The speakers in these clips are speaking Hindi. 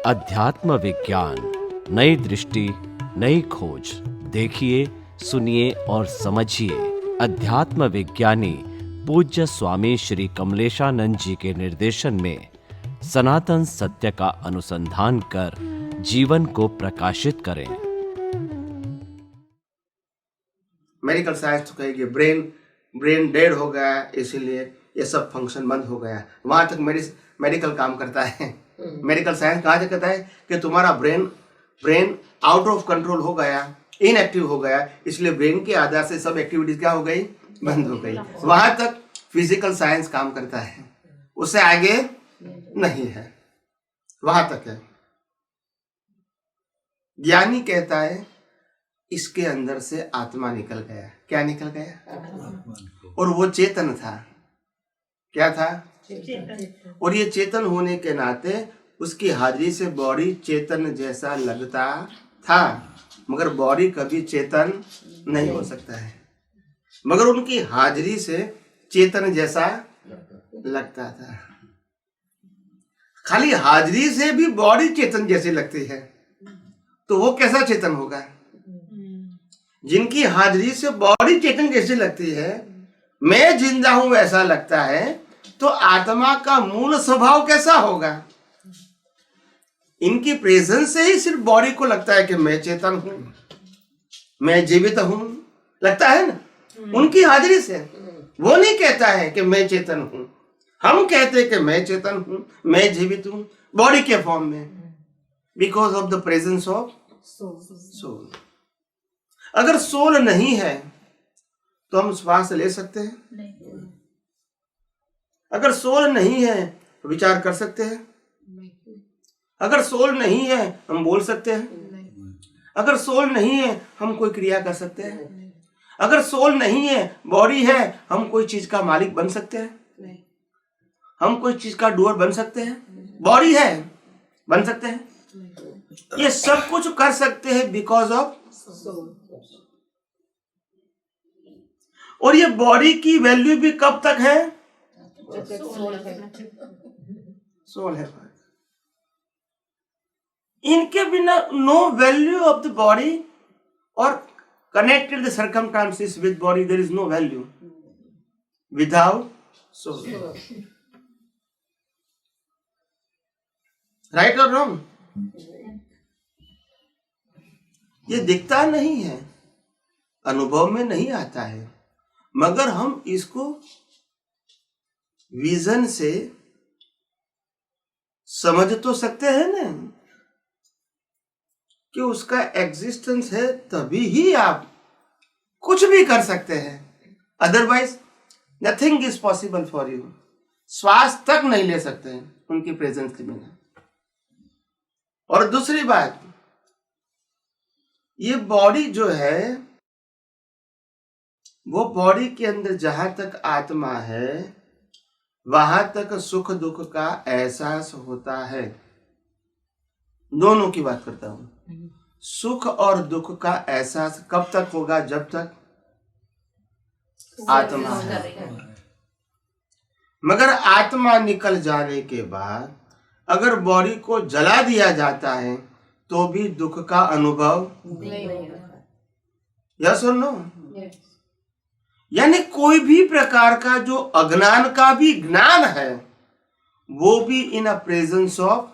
अध्यात्म विज्ञान, नई दृष्टि, नई खोज। देखिए, सुनिए और समझिए। अध्यात्म विज्ञानी पूज्य स्वामी श्री कमलेशानंद जी के निर्देशन में सनातन सत्य का अनुसंधान कर जीवन को प्रकाशित करें। मेडिकल साइंस तो कहेगी ब्रेन डेड हो गया, इसीलिए ये सब फंक्शन बंद हो गया। वहां तक मेडिकल काम करता है। मेडिकल साइंस कहाँ तक कहता है कि तुम्हारा ब्रेन आउट ऑफ कंट्रोल हो गया, इनएक्टिव हो गया, इसलिए ब्रेन के आधार से सब एक्टिविटीज क्या हो गई, बंद हो गई। वहां तक फिजिकल साइंस काम करता है, उससे आगे नहीं है, वहां तक है। ज्ञानी कहता है इसके अंदर से आत्मा निकल गया। क्या निकल गया? और वो चेतन था। क्या था? और ये चेतन होने के नाते उसकी हाजिरी से बॉडी चेतन जैसा लगता था, मगर बॉडी कभी चेतन नहीं हो सकता है। मगर उनकी हाजिरी से चेतन जैसा लगता था। खाली हाजिरी से भी बॉडी चेतन जैसी लगती है, तो वो कैसा चेतन होगा? जिनकी हाजिरी से बॉडी चेतन जैसी लगती है, मैं जिंदा हूं वैसा लगता है, तो आत्मा का मूल स्वभाव कैसा होगा? इनकी प्रेजेंस से ही सिर्फ बॉडी को लगता है कि मैं चेतन हूं, मैं जीवित हूं, लगता है ना। उनकी हाजिरी से वो नहीं कहता है कि मैं चेतन हूं। हम कहते हैं कि मैं चेतन हूं, मैं जीवित हूं, बॉडी के फॉर्म में, because of the presence of soul. अगर सोल नहीं है तो हम श्वास ले सकते हैं? नहीं। अगर सोल नहीं है तो विचार कर सकते हैं? नहीं। अगर सोल नहीं है हम बोल सकते हैं? नहीं। अगर सोल नहीं है हम कोई क्रिया कर सकते हैं? नहीं। अगर सोल नहीं है, बॉडी है, हम कोई चीज का मालिक बन सकते हैं? नहीं। हम कोई चीज का डूअर बन सकते हैं? बॉडी है, बन सकते हैं? नहीं। ये सब कुछ कर सकते हैं बिकॉज ऑफ सोल। और ये बॉडी की वैल्यू भी कब तक है? सोल है। इनके बिना no value of the body, और connected the circumstances with body, there is no value without soul. Right और रॉन्ग? ये दिखता नहीं है, अनुभव में नहीं आता है, मगर हम इसको विजन से समझ तो सकते हैं ना कि उसका एग्जिस्टेंस है, तभी ही आप कुछ भी कर सकते हैं। Otherwise nothing is possible for you. श्वास तक नहीं ले सकते हैं उनकी प्रेजेंस के बिना। और दूसरी बात, ये बॉडी जो है, वो बॉडी के अंदर जहां तक आत्मा है वहां तक सुख दुख का एहसास होता है। दोनों की बात करता हूं। सुख और दुख का एहसास कब तक होगा? जब तक आत्मा है। मगर आत्मा निकल जाने के बाद अगर बॉडी को जला दिया जाता है तो भी दुख का अनुभव नहीं होगा। यस और नो? यानी कोई भी प्रकार का जो अज्ञान का भी ज्ञान है, वो भी इन अ प्रेजेंस ऑफ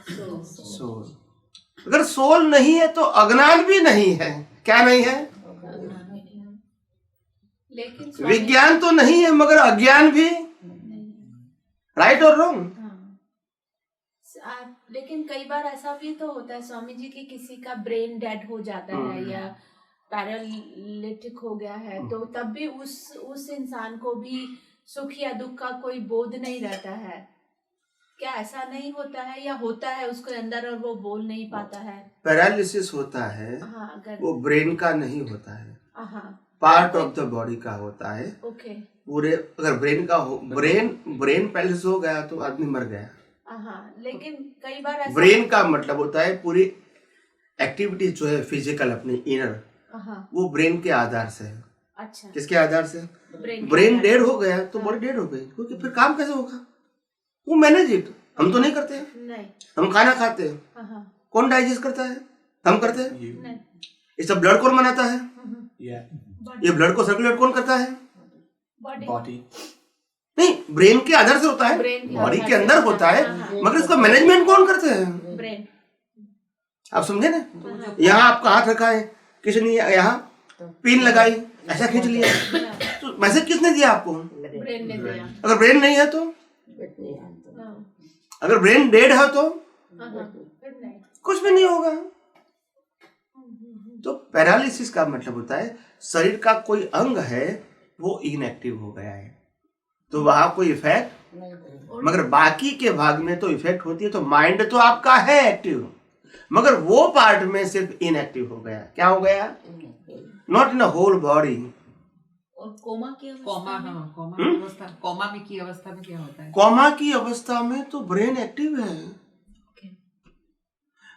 सोल। अगर सोल नहीं है तो अज्ञान भी नहीं है। क्या नहीं है? लेकिन विज्ञान तो नहीं है मगर अज्ञान भी। राइट और रॉन्ग? लेकिन कई बार ऐसा भी तो होता है स्वामी जी कि किसी का ब्रेन डेड हो जाता है या पैरालिटिक हो गया है, तो तब भी उस इंसान को भी सुख या दुख का कोई बोध नहीं रहता है। क्या ऐसा नहीं होता है, या होता है उसके अंदर और वो बोल नहीं पाता है? पैरालिसिस होता है। हाँ, वो ब्रेन का नहीं होता है, पार्ट ऑफ द बॉडी का होता है। ओके। पूरे अगर ब्रेन का हो, ब्रेन पैरालिसिस हो गया तो आदमी मर गया। लेकिन कई बार ऐसा, ब्रेन का मतलब होता है पूरी एक्टिविटी जो है फिजिकल अपने इनर, वो ब्रेन के आधार से है। अच्छा। किसके आधार से? ब्रेन डेड हो गया तो बॉडी डेड हो गई, क्योंकि फिर काम कैसे होगा? वो मैनेज इट, हम तो नहीं करते हैं। नहीं। हम खाना खाते हैं, हाँ। कौन डाइजेस्ट करता है? हम करते हैं। नहीं। ये सब ब्लड कौन बनाता है? Yeah. ये ब्लड को सर्कुलेट कौन करता है? बॉडी। Body. नहीं, ब्रेन के आधार से होता है, ब्रेन के बॉडी आधार के से अंदर होता होता है, है, हाँ। मगर इसका मैनेजमेंट कौन करते हैं? ब्रेन। आप समझे ना? यहाँ आपका हाथ रखा है, किसी ने यहाँ पिन लगाई, ऐसा खींच लिया, तो मैसेज किसने दिया आपको? ब्रेन ने दिया। अगर ब्रेन नहीं है तो, हाँ, अगर ब्रेन डेड है तो हाँ, फिर नहीं। कुछ भी नहीं होगा। तो पैरालिसिस का मतलब होता है शरीर का कोई अंग है वो इनएक्टिव हो गया है, तो वहां कोई इफेक्ट, मगर बाकी के भाग में तो इफेक्ट होती है। तो माइंड तो आपका है एक्टिव, मगर वो पार्ट में सिर्फ इनएक्टिव हो गया। क्या हो गया? Not in a whole body. और कोमा की कोमा, अवस्था में? हाँ, कोमा की अवस्था, कोमा में की अवस्था में क्या होता है? कोमा की अवस्था में तो ब्रेन एक्टिव है,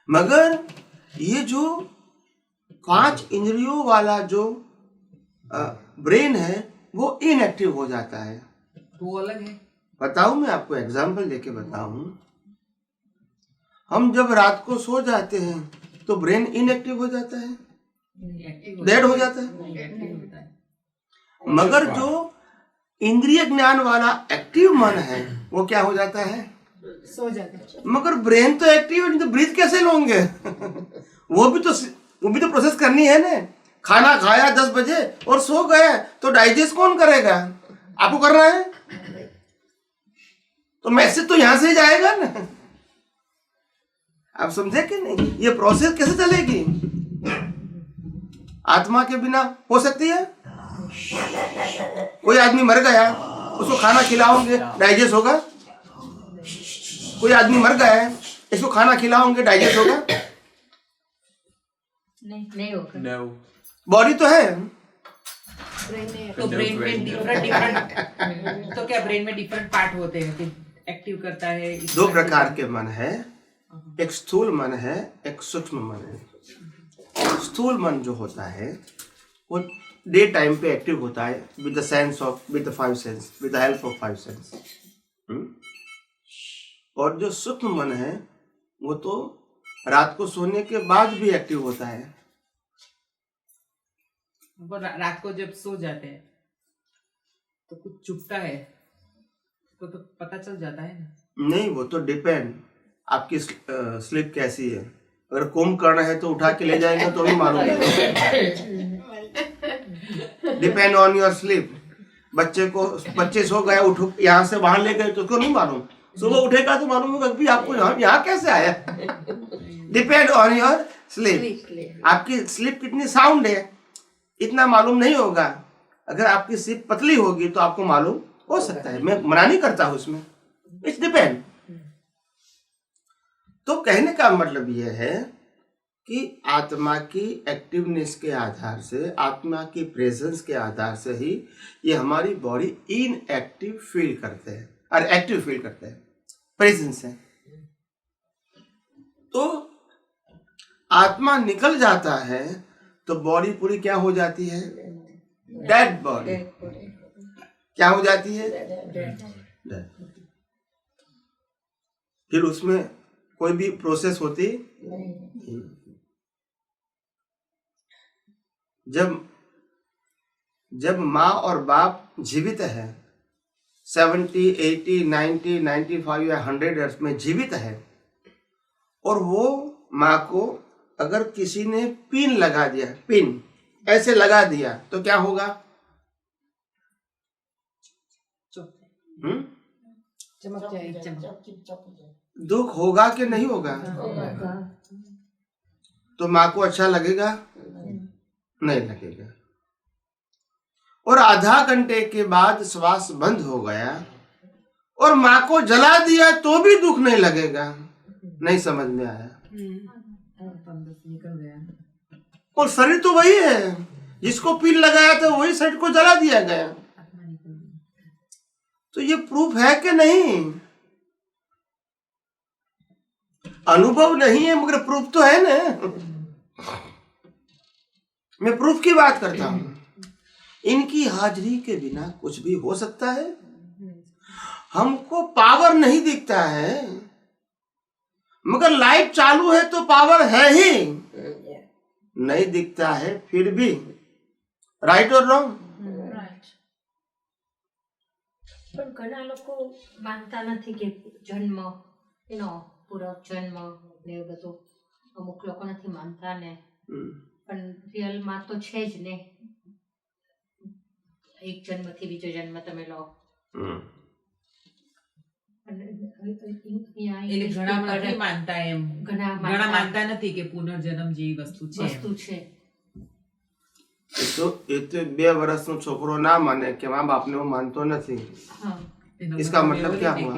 मगर ये जो 5 इंद्रियों वाला जो ब्रेन है वो इनएक्टिव हो जाता है। वो अलग है। बताऊं, मैं आपको एग्जांपल देके बताऊं। हम जब रात को सो जाते हैं तो ब्रेन इनएक्टिव हो जाता है, एक्टिव डेड हो जाता है, एक्टिव होता है। मगर जो इंद्रिय ज्ञान वाला एक्टिव मन है वो क्या हो जाता है? सो जाते हैं। मगर ब्रेन तो एक्टिव है, नहीं तो ब्रीथ कैसे लोगे? वो भी तो प्रोसेस करनी है ना। खाना खाया 10 बजे और सो गए तो डाइजेस्ट कौन करेगा? आपको करना है, तो मैसेज तो यहां से ही जाएगा ना। आप समझे कि नहीं? ये प्रोसेस कैसे चलेगी? आत्मा के बिना हो सकती है? कोई आदमी मर गया, उसको खाना खिलाओगे डाइजेस्ट होगा? कोई आदमी मर गया है, इसको खाना खिलाओगे डाइजेस्ट होगा? नहीं होगा। No. बॉडी तो है, ब्रेन ने तो ब्रेन में डिफरेंट तो क्या ब्रेन में डिफरेंट पार्ट होते हैं कि एक्टिव करता है? दो प्रकार के मन है, एक स्थूल मन है, एक सूक्ष्म मन है। स्थूल मन जो होता है वो डे टाइम पे एक्टिव होता है with the 5 sense, with the help of 5 sense. और जो सूक्ष्म मन है वो तो रात को सोने के बाद भी एक्टिव होता है। वो रात को जब सो जाते हैं तो कुछ चुभता है तो पता चल जाता है ना? नहीं, वो तो डिपेंड आपकी स्लीप कैसी है। अगर कुंभकर्ण है तो उठा के ले जाएंगे तो भी मालूम नहीं। Depend on your sleep. बच्चे सो गए, उठो यहाँ से वहां ले गए तो उसको नहीं मालूम, सुबह उठेगा तो मालूम होगा कि आपको यहाँ कैसे आया। Depend on your sleep. आपकी स्लीप कितनी साउंड है इतना मालूम नहीं होगा। अगर आपकी स्लीप पतली होगी तो आपको मालूम हो सकता है। मैं मना नहीं करता हूं उसमें, इट्स डिपेंड। तो कहने का मतलब यह है कि आत्मा की एक्टिवनेस के आधार से, आत्मा की प्रेजेंस के आधार से ही ये हमारी बॉडी इनएक्टिव फील करते हैं और एक्टिव फील करते हैं प्रेजेंस से। तो आत्मा निकल जाता है तो बॉडी पूरी क्या हो जाती है? Dead body. क्या हो जाती है? डेड। फिर उसमें कोई भी प्रोसेस होती नहीं। जब माँ और बाप जीवित है, 70, 80, 90, 95 या 100 ईयर्स में जीवित है, और वो माँ को अगर किसी ने पिन लगा दिया, पिन ऐसे लगा दिया तो क्या होगा? चमक जाएगी। दुख होगा कि नहीं होगा? तो माँ को अच्छा लगेगा? नहीं लगेगा। और आधा घंटे के बाद श्वास बंद हो गया और माँ को जला दिया तो भी दुख नहीं लगेगा। नहीं समझ में आया? निकल गया। और शरीर तो वही है, जिसको पिन लगाया था वही शरीर को जला दिया गया। तो ये प्रूफ है कि नहीं? अनुभव नहीं है मगर प्रूफ तो है ना। मैं प्रूफ की बात करता हूं। इनकी हाजिरी के बिना कुछ भी हो सकता है। हमको पावर नहीं दिखता है मगर लाइट चालू है तो पावर है ही, नहीं दिखता है फिर भी। राइट और रॉन्ग? પણ ઘણા લોકો માનતા નથી કે જન્મ પૂર્વ જન્મ ને એવું બધું અમુક લોકો નથી માનતા ને પણ રિયલમાં તો છે જ ને એક જન્મથી બીજો જન્મ તમે લો એટલે ઘણા નથી માનતા એમ, ઘણા માનતા નથી કે પુનર્જન્મ જેવી વસ્તુ છે. એ તો 2 વર્ષનો છોકરો ના માને કે મા બાપને હું માનતો નથી, इसका मतलब क्या हुआ?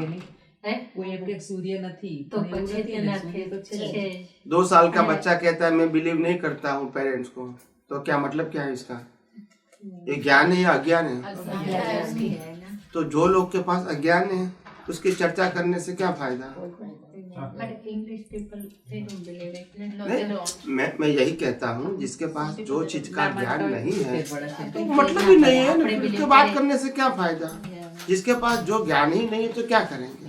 કોઈ એમ કે સૂર્ય નથી તો પછી તેનાથી છે 2 साल का बच्चा कहता है मैं बिलीव नहीं करता हूँ पेरेंट्स को, तो क्या मतलब क्या है इसका? ये ज्ञान है या अज्ञान है? तो जो लोग के पास अज्ञान है उसकी चर्चा करने से क्या फायदा? English people they don't believe it. मैं यही कहता हूँ जिसके पास जो चीज का ज्ञान नहीं है तो मतलब ही नहीं है ना, उसके बात करने से क्या फायदा? जिसके पास जो ज्ञान ही नहीं है तो क्या करेंगे?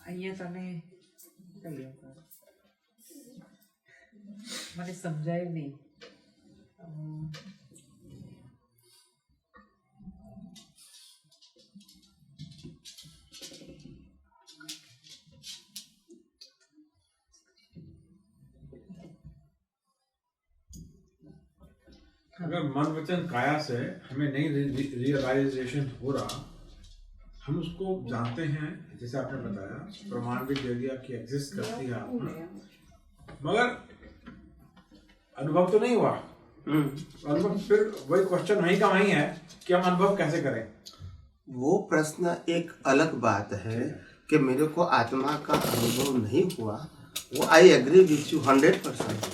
અહીંયા તમે મને સમજાયું નહીં. अगर मन वचन काया से हमें नहीं रियलाइजेशन हो रहा, हम उसको जानते हैं जैसे आपने बताया, प्रमाण भी दे दिया कि एग्जिस्ट करती है आत्मा, मगर अनुभव तो नहीं हुआ. अनुभव फिर वही क्वेश्चन वहीं का वहीं है कि हम अनुभव कैसे करें. वो प्रश्न एक अलग बात है कि मेरे को आत्मा का अनुभव नहीं हुआ, वो आई एग्री विथ यू 100%.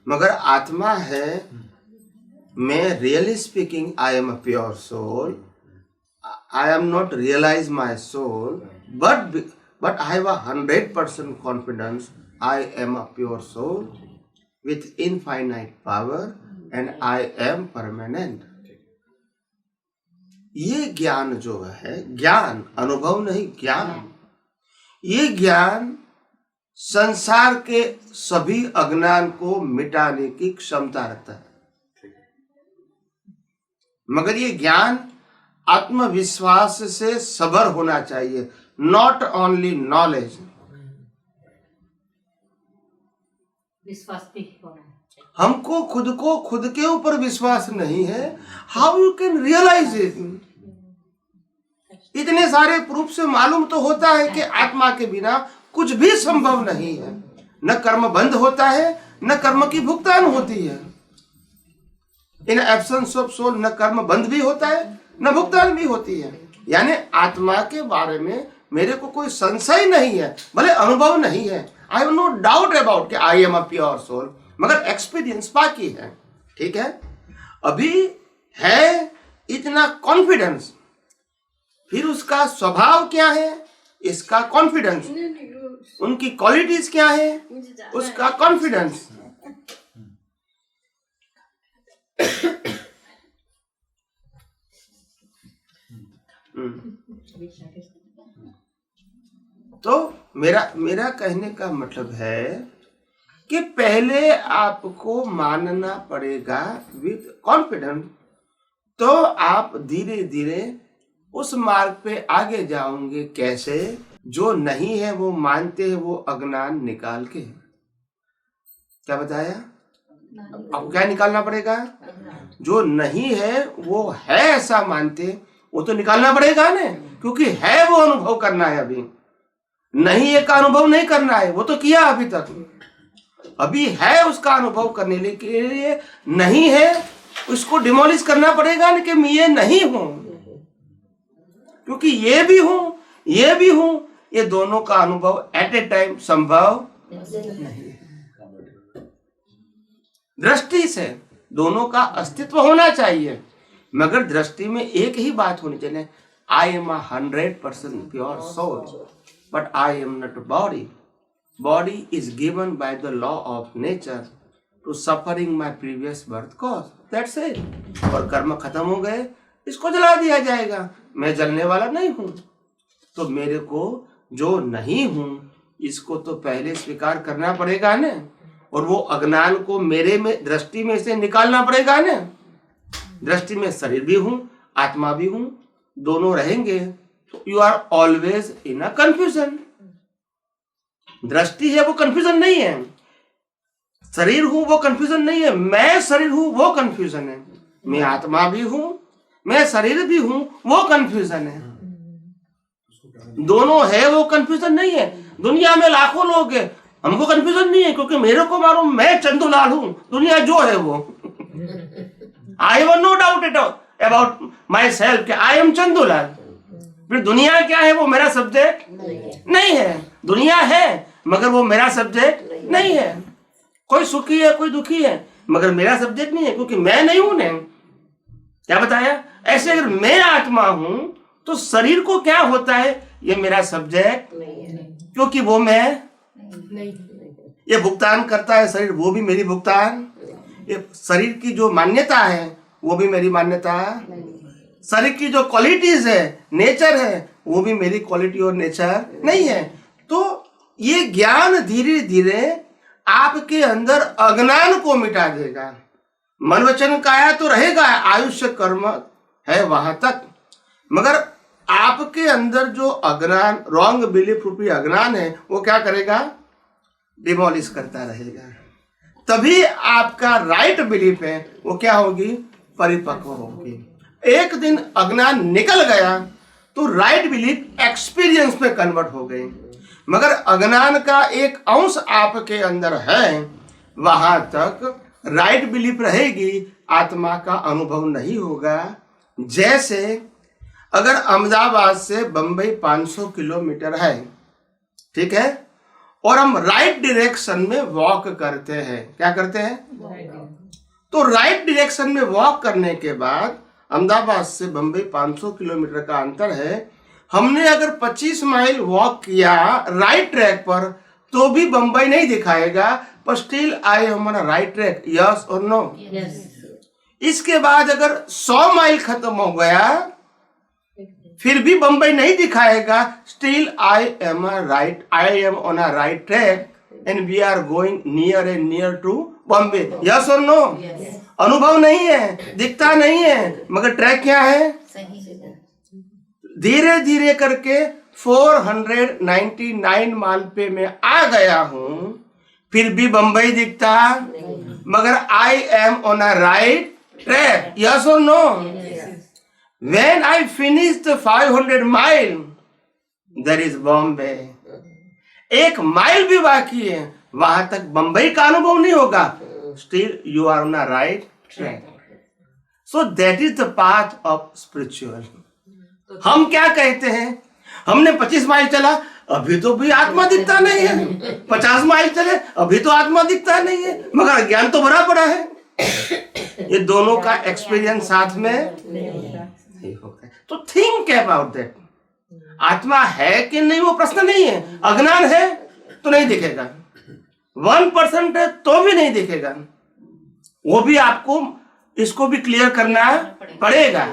मगर आत्मा है, मैं really speaking I am a pure soul, I am not realize my soul, but I have 100% confidence I am a pure soul with infinite power and I am permanent. ये ज्ञान जो है, ज्ञान अनुभव नहीं, ज्ञान, ये ज्ञान संसार के सभी अज्ञान को मिटाने की क्षमता रखता है. मगर ये ज्ञान आत्मविश्वास से सबर होना चाहिए, नॉट ओनली नॉलेज. विश्वास भी होना है. हमको खुद के ऊपर विश्वास नहीं है. How you can realize it? इतने सारे प्रूफ से मालूम तो होता है कि आत्मा के बिना कुछ भी संभव नहीं है. न कर्म बंद होता है, न कर्म की भुगतान होती है. इन एब्सेंस ऑफ सोल न कर्म बंद भी होता है न भुगतान भी होती है. यानी आत्मा के बारे में मेरे को कोई संशय नहीं है, भले अनुभव नहीं है, I have no doubt about कि I am a pure soul, मगर एक्सपीरियंस बाकी है. ठीक है, अभी है इतना कॉन्फिडेंस, फिर उसका स्वभाव क्या है, इसका कॉन्फिडेंस, उनकी क्वालिटीज क्या है, उसका कॉन्फिडेंस. तो मेरा कहने का मतलब है कि पहले आपको मानना पड़ेगा विथ कॉन्फिडेंस, तो आप धीरे धीरे उस मार्ग पे आगे जाओगे. कैसे? जो नहीं है वो मानते हैं, वो अज्ञान निकाल के. क्या बताया? आपको क्या निकालना पड़ेगा? जो नहीं है वो है ऐसा मानते, वो तो निकालना पड़ेगा ना, क्योंकि है वो अनुभव करना है. अभी नहीं है का अनुभव नहीं करना है, वो तो किया अभी तक. अभी है उसका अनुभव करने के लिए नहीं है, उसको डिमोलिश करना पड़ेगा ना कि मैं ये नहीं हूं, क्योंकि ये भी हूं, ये भी हूं, ये दोनों का अनुभव एट ए टाइम संभव नहीं है. दृष्टि से दोनों का अस्तित्व होना चाहिए, मगर दृष्टि में एक ही बात होनी चाहिए, I am 100% pure soul, but I am not body. Body is given by the law of nature to suffering my previous birth cause, that's it. और कर्म खत्म हो गए, इसको जला दिया जाएगा. मैं जलने वाला नहीं हूं, तो मेरे को जो नहीं हूं इसको तो पहले स्वीकार करना पड़ेगा ना, और वो अज्ञान को मेरे में दृष्टि में से निकालना पड़ेगा ना। दृष्टि में शरीर भी हूं, आत्मा भी हूं, दोनों रहेंगे तो you are always in a confusion. दृष्टि है वो कंफ्यूजन नहीं है, शरीर हूं वो कंफ्यूजन नहीं है, मैं शरीर हूं वो कंफ्यूजन है, मैं आत्मा भी हूं, मैं शरीर भी हूं वो कंफ्यूजन है। दोनों है वो कंफ्यूजन नहीं है। दुनिया में लाखों लोग हैं, हमको कंफ्यूजन नहीं है, क्योंकि मेरे को मालूम मैं चंदूलाल हूं, दुनिया जो है वो। I have no doubt at about my self, I am Chandulal. फिर दुनिया क्या है वो मेरा सब्जेक्ट नहीं है। दुनिया है मगर वो मेरा सब्जेक्ट नहीं है। कोई सुखी है कोई दुखी है मगर मेरा सब्जेक्ट नहीं है, क्योंकि मैं नहीं हूं ने। क्या बताया? ऐसे अगर मैं आत्मा हूं तो शरीर को क्या होता है, ये मेरा सब्जेक्ट, क्योंकि वो मैं नहीं। ये भुगतान करता है शरीर, वो भी मेरी भुगतान। ये शरीर की जो मान्यता है वो भी मेरी मान्यता। शरीर की जो क्वालिटीज है, नेचर है, वो भी मेरी क्वालिटी और नेचर नहीं है। तो ये ज्ञान धीरे धीरे आपके अंदर अज्ञान को मिटा देगा। मन वचन काया तो रहेगा, आयुष्य कर्म है वहां तक, मगर आपके अंदर जो अज्ञान, रॉन्ग बिलीफ रूपी अज्ञान है, वो क्या करेगा? डिमोलिश करता रहेगा। तभी आपका राइट बिलीफ है वो क्या होगी? परिपक्व होगी। एक दिन अज्ञान निकल गया तो राइट बिलीफ एक्सपीरियंस में कन्वर्ट हो गई, मगर अज्ञान का एक अंश आपके अंदर है, वहां तक राइट बिलीफ रहेगी, आत्मा का अनुभव नहीं होगा। जैसे अगर अहमदाबाद से बंबई 500 किलोमीटर है, ठीक है, और हम राइट डायरेक्शन में वॉक करते हैं, क्या करते हैं? तो राइट डायरेक्शन में वॉक करने के बाद अहमदाबाद से बंबई 500 किलोमीटर का अंतर है। हमने अगर 25 माइल वॉक किया राइट ट्रैक पर तो भी बंबई नहीं दिखाएगा, पर still I am on right track, yes और नो? इसके बाद अगर 100 माइल खत्म हो गया फिर भी बंबई नहीं दिखाएगा, still I am on a right track and we are going near and near to Bombay, yes और नो? अनुभव नहीं है, दिखता नहीं है, मगर ट्रैक क्या है? धीरे धीरे करके 499 माइल पे मैं आ गया हूं, फिर भी बंबई दिखता, मगर आई am on a right track, yes और no? When I finish the 500 mile, there is Bombay. 1 mile भी बाकी है, वहां तक बंबई का अनुभव नहीं होगा, still you are on a right track. So that is the path of spiritual. हम क्या कहते हैं? हमने 25 माइल चला, अभी तो भी आत्मा दिखता नहीं है। 50 माइल चले, अभी तो आत्मा दिखता नहीं है, मगर ज्ञान तो भरा पड़ा है। ये दोनों का एक्सपीरियंस साथ में नहीं होता है। तो थिंक अबाउट दैट। आत्मा है कि नहीं वो प्रश्न नहीं है। अज्ञान है तो नहीं दिखेगा, 1% है तो भी नहीं दिखेगा। वो भी आपको इसको भी क्लियर करना पड़ेगा।